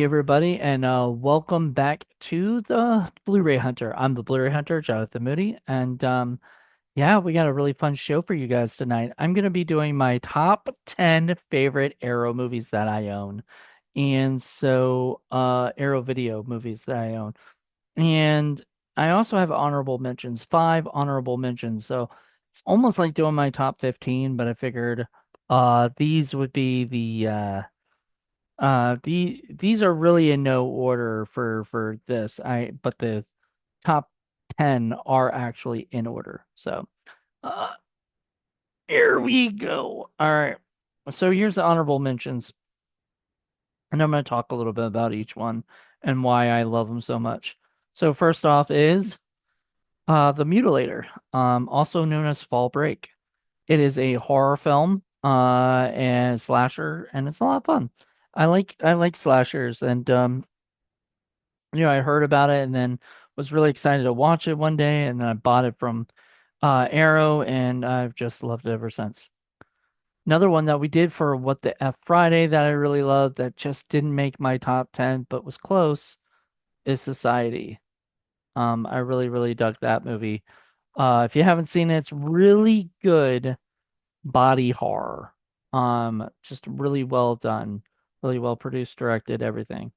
everybody, and welcome back to the Blu-ray Hunter. I'm the Blu-ray Hunter, Jonathan Moody, and yeah, we got a really fun show for you guys tonight. I'm gonna be doing my top 10 favorite Arrow movies that I own, and so Arrow video movies that I own, and I also have honorable mentions, five honorable mentions. So it's almost like doing my top 15, but I figured these would be these are really in no order for this. But the top 10 are actually in order. So, uh here we go. All right. So here's the honorable mentions, and I'm going to talk a little bit about each one and why I love them so much. So first off is The Mutilator, also known as Fall Break. It is a horror film, and slasher, and it's a lot of fun. I like slashers, and I heard about it and then was really excited to watch it one day, and then I bought it from Arrow, and I've just loved it ever since. Another one that we did for What the F Friday that I really loved that just didn't make my top 10 but was close is Society. I really, really dug that movie. If you haven't seen it, it's really good body horror. Just really well done, really well produced, directed, everything.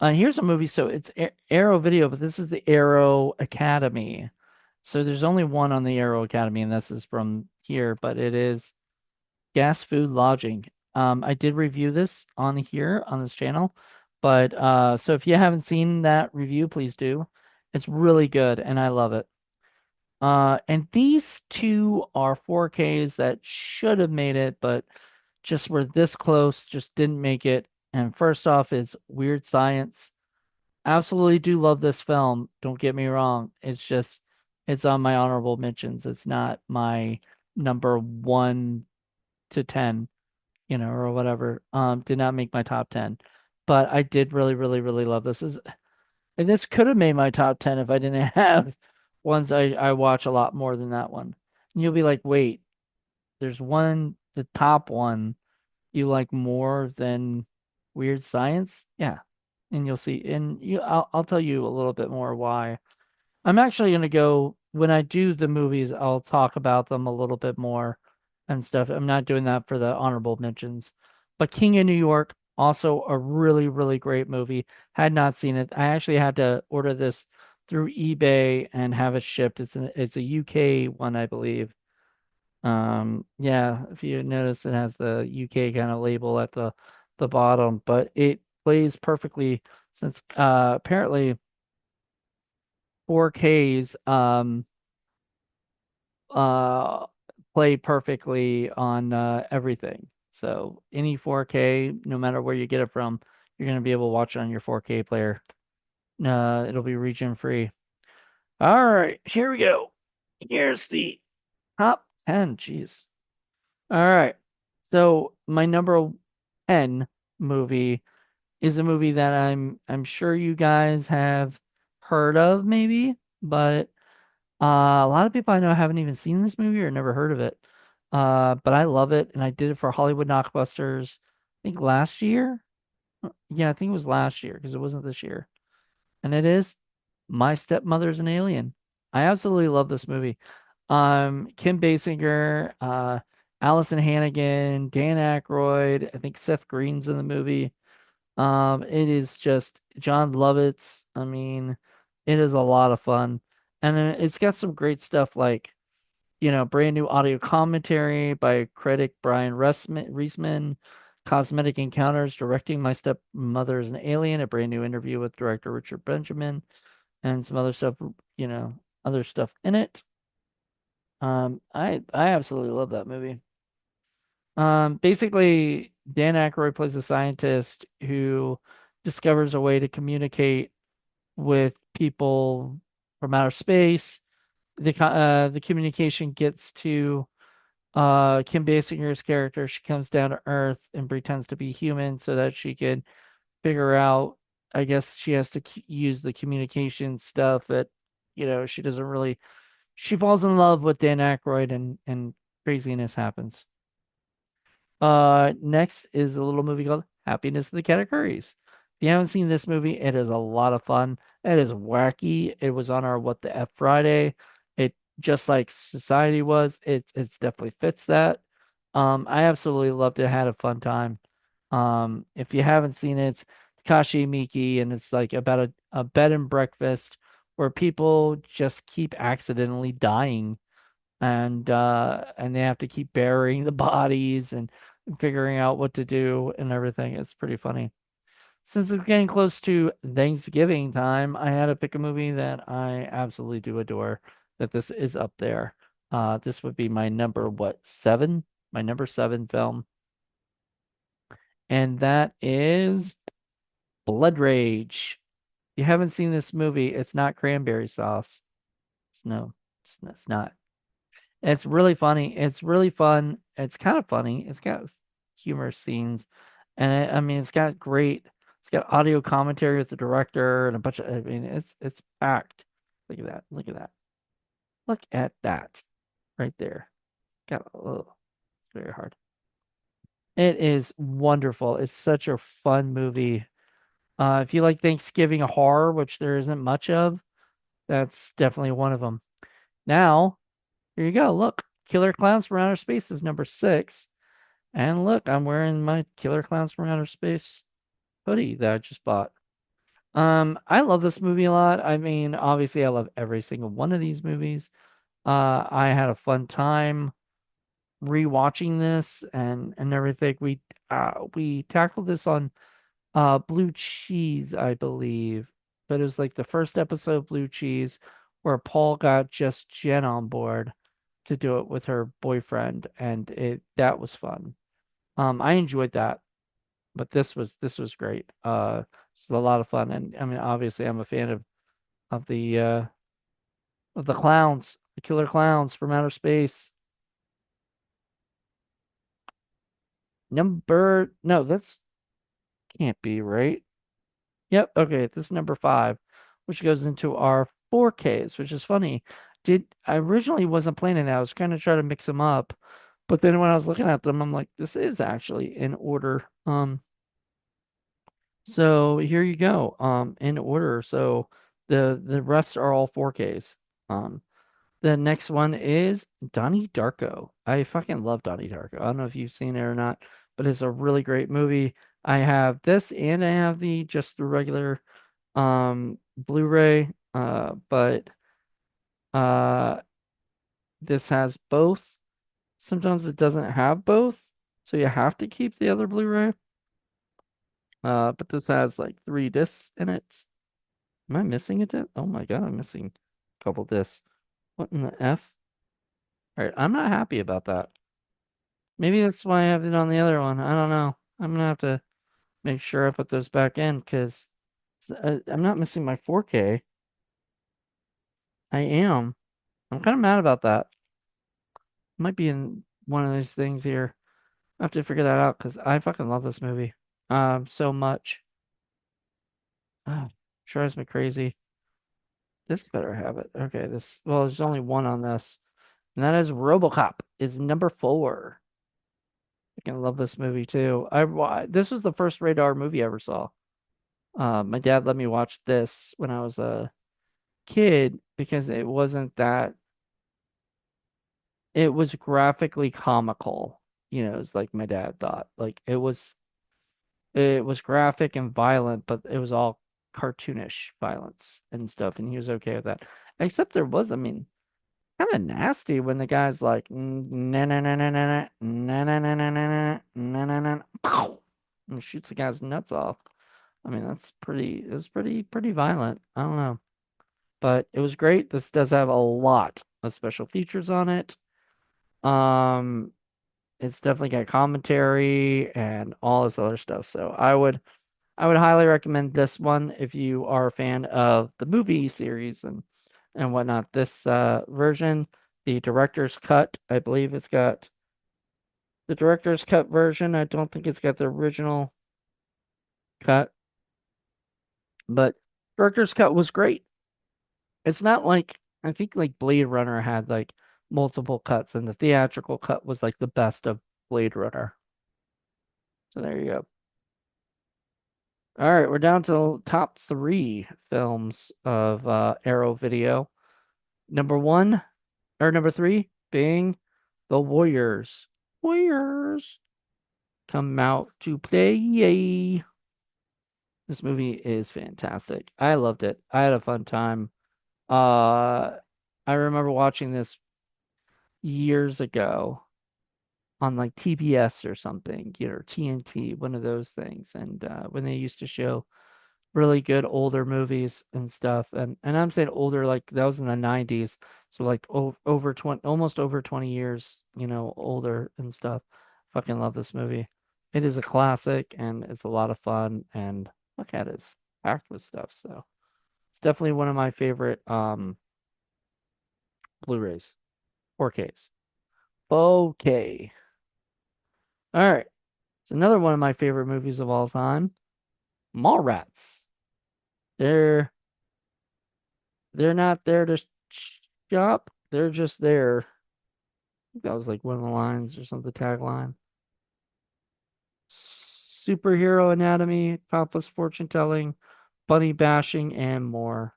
Here's a movie. So it's Arrow Video, but this is the Arrow Academy. So there's only one on the Arrow Academy, and this is from here, but it is Gas Food Lodging. I did review this on here on this channel, but so if you haven't seen that review, please do. It's really good, and I love it. And these two are 4Ks that should have made it, but just were this close, just didn't make it. And first off is Weird Science. Absolutely do love this film. Don't get me wrong. It's on my honorable mentions. It's not my number 1 to 10, or whatever. Did not make my top 10. But I did really, really, really love this. And this could have made my top 10 if I didn't have ones I watch a lot more than that one. And you'll be like, wait, there's one, the top one you like more than Weird Science? Yeah. And you'll see. And I'll tell you a little bit more why. I'm actually gonna go when I do the movies, I'll talk about them a little bit more and stuff. I'm not doing that for the honorable mentions. But King of New York, also a really, really great movie. Had not seen it. I actually had to order this through eBay and have it shipped. It's a UK one, I believe. Yeah, if you notice, it has the UK kind of label at the bottom, but it plays perfectly since apparently 4Ks uh play perfectly on everything. So any 4K, no matter where you get it from, you're gonna be able to watch it on your 4K player. It'll be region free. All right, here we go. Here's the top 10. Jeez. All right. So my number 10 movie is a movie that I'm sure you guys have heard of maybe, but a lot of people I know haven't even seen this movie or never heard of it. But I love it, and I did it for Hollywood Knockbusters, I think last year. Yeah, I think it was last year because it wasn't this year. And it is My Stepmother's an Alien. I absolutely love this movie. Kim Basinger, Allison Hannigan, Dan Aykroyd, I think Seth Green's in the movie. It is just John Lovitz. I mean, it is a lot of fun. And it's got some great stuff like, brand new audio commentary by critic Brian Reisman, Cosmetic Encounters, directing My Stepmother is an Alien, a brand new interview with director Richard Benjamin, and some other stuff, other stuff in it. I absolutely love that movie. Basically, Dan Aykroyd plays a scientist who discovers a way to communicate with people from outer space. The communication gets to Kim Basinger's character. She comes down to Earth and pretends to be human so that she can figure out. I guess she has to use the communication stuff that she doesn't really. She falls in love with Dan Aykroyd, and craziness happens. Next is a little movie called Happiness of the Categories. If you haven't seen this movie, it is a lot of fun. It is wacky. It was on our What the F Friday. It just like Society was. It's definitely fits that. I absolutely loved it. Had a fun time. If you haven't seen it, it's Takashi Miki, and it's like about a bed and breakfast where people just keep accidentally dying, and they have to keep burying the bodies and figuring out what to do and everything. It's pretty funny. Since it's getting close to Thanksgiving time, I had to pick a movie that I absolutely do adore. That this is up there. This would be my number what, seven? My number seven film, and that is Blood Rage. If you haven't seen this movie, it's not cranberry sauce. No, it's not. It's really funny. It's really fun. It's kind of funny. It's got humorous scenes, and I mean, it's got great. It's got audio commentary with the director and a bunch of. I mean, it's packed. Look at that. Look at that. Look at that. Right there. Got oh, it's very hard. It is wonderful. It's such a fun movie. If you like Thanksgiving horror, which there isn't much of, that's definitely one of them. Now, here you go. Look, Killer Clowns from Outer Space is number six. And look, I'm wearing my Killer Clowns from Outer Space hoodie that I just bought. I love this movie a lot. I mean, obviously, I love every single one of these movies. I had a fun time rewatching this and everything. We tackled this on Blue Cheese, I believe, but it was like the first episode of Blue Cheese where Paul got just Jen on board to do it with her boyfriend, and it that was fun. I enjoyed that. But this was great. It's a lot of fun, and I mean, obviously, I'm a fan of the clowns, the killer clowns from outer space. Number no, that's can't be right. Yep, okay, this is number five, which goes into our 4Ks, which is funny. Did I originally wasn't planning that. I was kind of trying to mix them up, but then when I was looking at them, I'm like, this is actually in order. So here you go. In order. So the rest are all 4Ks. Um, the next one is Donnie Darko. I fucking love Donnie Darko. I don't know if you've seen it or not, but it's a really great movie. I have this and I have the regular Blu-ray. But uh this has both. Sometimes it doesn't have both, so you have to keep the other Blu-ray. But this has like three discs in it. Am I missing a disc? Oh my God, I'm missing a couple discs. What in the F? All right, I'm not happy about that. Maybe that's why I have it on the other one. I don't know. I'm gonna have to make sure I put those back in because I'm not missing my 4K. I am. I'm kind of mad about that. Might be in one of these things here. I have to figure that out because I fucking love this movie. So much. Ah, drives me crazy. This better have it. Okay, this, well, there's only one on this, and that is RoboCop is number four. I can love this movie too. This was the first Radar movie I ever saw. My dad let me watch this when I was a kid because it wasn't that. It was graphically comical. It's like my dad thought. Like it was graphic and violent, but it was all cartoonish violence and stuff, and he was okay with that. Except there was, I mean, kind of nasty when the guy's like na na na na na na na na na na na na na pow, and shoots the guy's nuts off. I mean, it was pretty violent. I don't know, but it was great. This does have a lot of special features on it. Um, it's definitely got commentary and all this other stuff. So I would highly recommend this one if you are a fan of the movie series and whatnot. This version, the director's cut, I believe it's got the director's cut version. I don't think it's got the original cut, but director's cut was great. It's not like I think like Blade Runner had like multiple cuts, and the theatrical cut was like the best of Blade Runner. So there you go. All right, we're down to the top three films of Arrow Video. Number one or number three being The Warriors. Warriors come out to play. This movie is fantastic. I loved it. I had a fun time. Uh, I remember watching this years ago on like TBS or something, or TNT, one of those things. And when they used to show really good older movies and stuff. And I'm saying older, like that was in the 90s. So like over 20, almost over 20 years, older and stuff. Fucking love this movie. It is a classic and it's a lot of fun. And look at it, it's packed with stuff. So it's definitely one of my favorite Blu-rays, 4Ks. Okay. All right. It's another one of my favorite movies of all time. Mallrats. They're they're not there to shop. They're just there. That was like one of the lines or something, tagline. Superhero anatomy, topless fortune telling, bunny bashing, and more.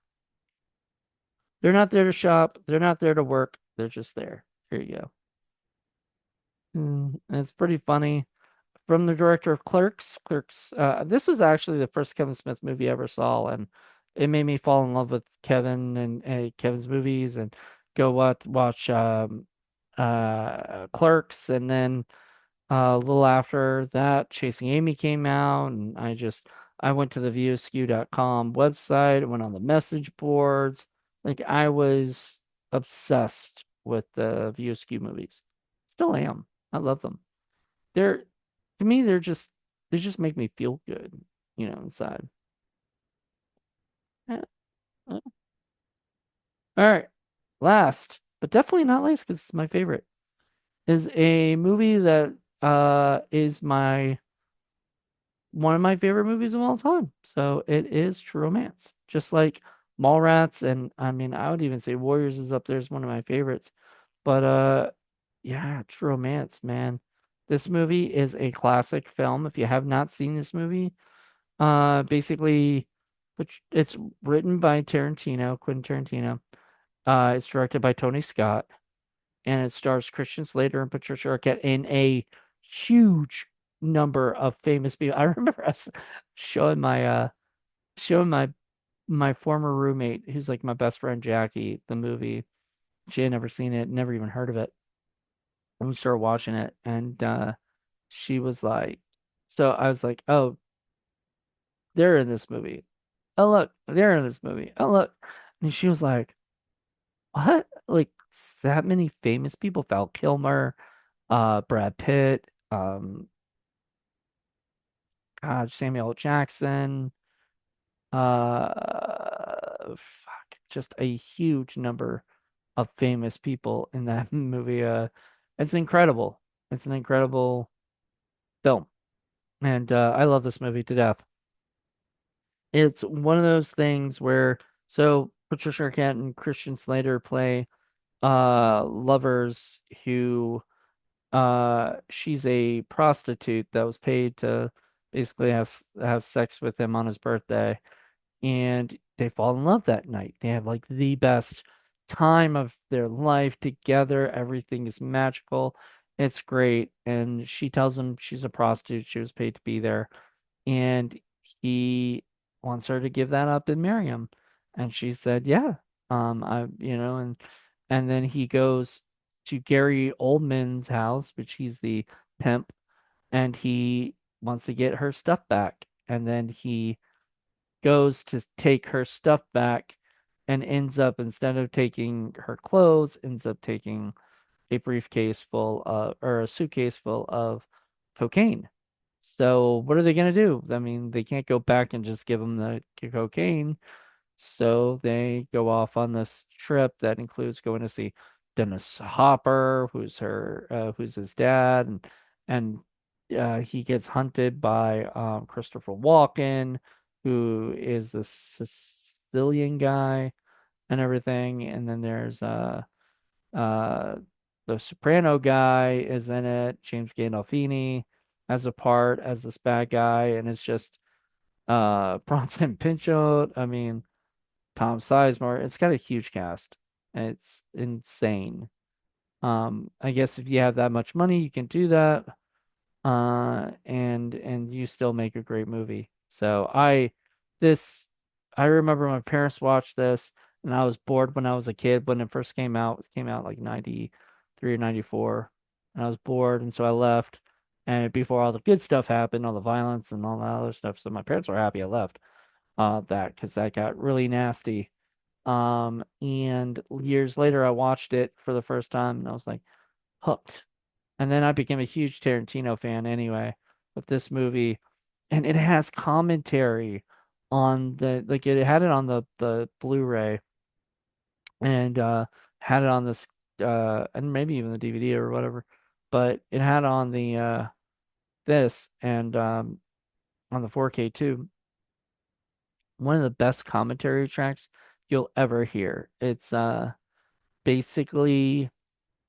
They're not there to shop. They're not there to work. They're just there. Here you go. And it's pretty funny. From the director of Clerks. Clerks. This was actually the first Kevin Smith movie I ever saw, and it made me fall in love with Kevin and Kevin's movies, and go watch Clerks, and then a little after that, Chasing Amy came out, and I went to the viewaskew.com website, went on the message boards. Like I was obsessed with the View Askew movies. Still am. I love them. They're to me, they just make me feel good, inside. Yeah. All right. Last, but definitely not least, because it's my favorite, is a movie that is my one of my favorite movies of all time. So it is True Romance. Just like Mallrats, and I mean I would even say Warriors is up there as one of my favorites. But yeah, True Romance, man. This movie is a classic film. If you have not seen this movie, basically which it's written by Quentin Tarantino. It's directed by Tony Scott, and it stars Christian Slater and Patricia Arquette in a huge number of famous people. I remember us showing my former roommate, who's like my best friend Jackie, the movie. She had never seen it, never even heard of it. And we started watching it, and she was like, so I was like, oh, they're in this movie. Oh look, they're in this movie. Oh look. And she was like, what? Like that many famous people? Val Kilmer, Brad Pitt, God, Samuel L. Jackson, just a huge number of famous people in that movie. It's incredible. It's an incredible film, and I love this movie to death. It's one of those things where Patricia Arquette and Christian Slater play lovers who she's a prostitute that was paid to basically have sex with him on his birthday, and they fall in love that night. They have like the best time of their life together. Everything is magical. It's great. And she tells him she's a prostitute. She was paid to be there. And he wants her to give that up and marry him. And she said, yeah. And then he goes to Gary Oldman's house, which he's the pimp, and he wants to get her stuff back. And then he goes to take her stuff back and ends up, instead of taking her clothes, ends up taking a briefcase full of, or a suitcase full of cocaine. So what are they going to do? I mean, they can't go back and just give him the cocaine. So they go off on this trip that includes going to see Dennis Hopper, who's his dad, and he gets hunted by Christopher Walken, who is the Sicilian guy and everything. And then there's uh the Soprano guy is in it. James Gandolfini as a part as this bad guy, and it's just Bronson Pinchot. I mean, Tom Sizemore. It's got a huge cast. It's insane. I guess if you have that much money, you can do that. And you still make a great movie. So this, I remember my parents watched this, and I was bored when I was a kid when it first came out. It came out like 93 or 94, and I was bored, and so I left. And before all the good stuff happened, all the violence and all that other stuff, so my parents were happy I left. That because that got really nasty. And years later, I watched it for the first time, and I was like hooked. And then I became a huge Tarantino fan anyway with this movie. And it has commentary on like it had it on the Blu-ray and had it on this and maybe even the DVD or whatever. But it had on the this and on the 4K too. One of the best commentary tracks you'll ever hear. It's basically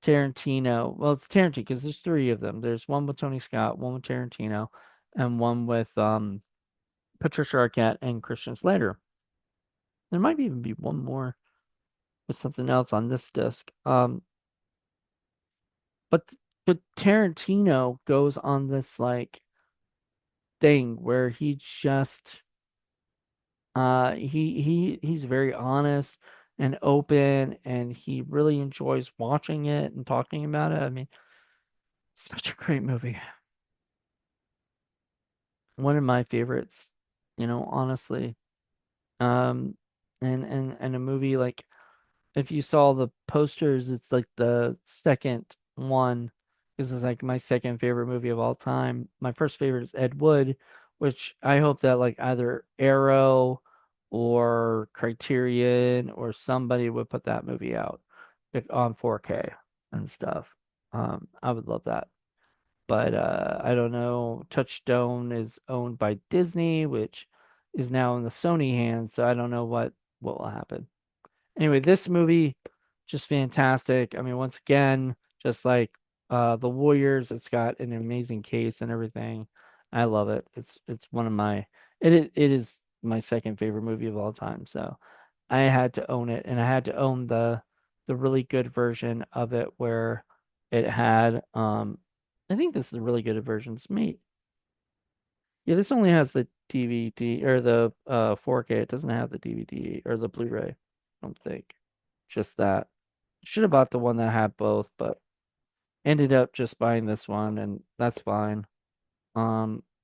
Tarantino. Well, it's Tarantino because there's three of them. There's one with Tony Scott, one with Tarantino, and one with Patricia Arquette and Christian Slater. There might even be one more with something else on this disc. But but Tarantino goes on this like thing where he just he's very honest and open, and he really enjoys watching it and talking about it. I mean, such a great movie. One of my favorites, honestly. Um, and a movie like if you saw the posters, it's like the second one. This is like my second favorite movie of all time. My first favorite is Ed Wood, which I hope that like either Arrow or Criterion or somebody would put that movie out like, on 4K and stuff. I would love that. But I don't know. Touchstone is owned by Disney, which is now in the Sony hands, so I don't know what will happen. Anyway, this movie just fantastic. I mean, once again, just like The Warriors, it's got an amazing case and everything. I love it. It's one of my it is my second favorite movie of all time. So I had to own it, and I had to own the really good version of it where it had I think this is the really good version. It's me. Yeah, this only has the DVD or the 4K. It doesn't have the DVD or the Blu-ray, I don't think. Just that. Should have bought the one that had both, but ended up just buying this one, and that's fine.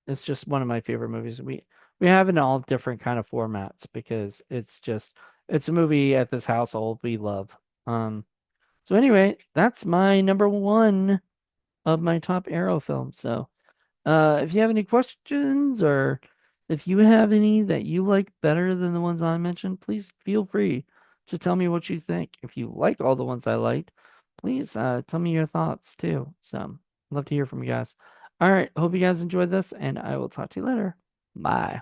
It's just one of my favorite movies. We have it in all different kind of formats because it's a movie at this household we love. So anyway, that's my number one of my top Arrow films. So if you have any questions or if you have any that you like better than the ones I mentioned, please feel free to tell me what you think. If you like all the ones I liked, please tell me your thoughts too. So I'd love to hear from you guys. All right, hope you guys enjoyed this, and I will talk to you later. Bye.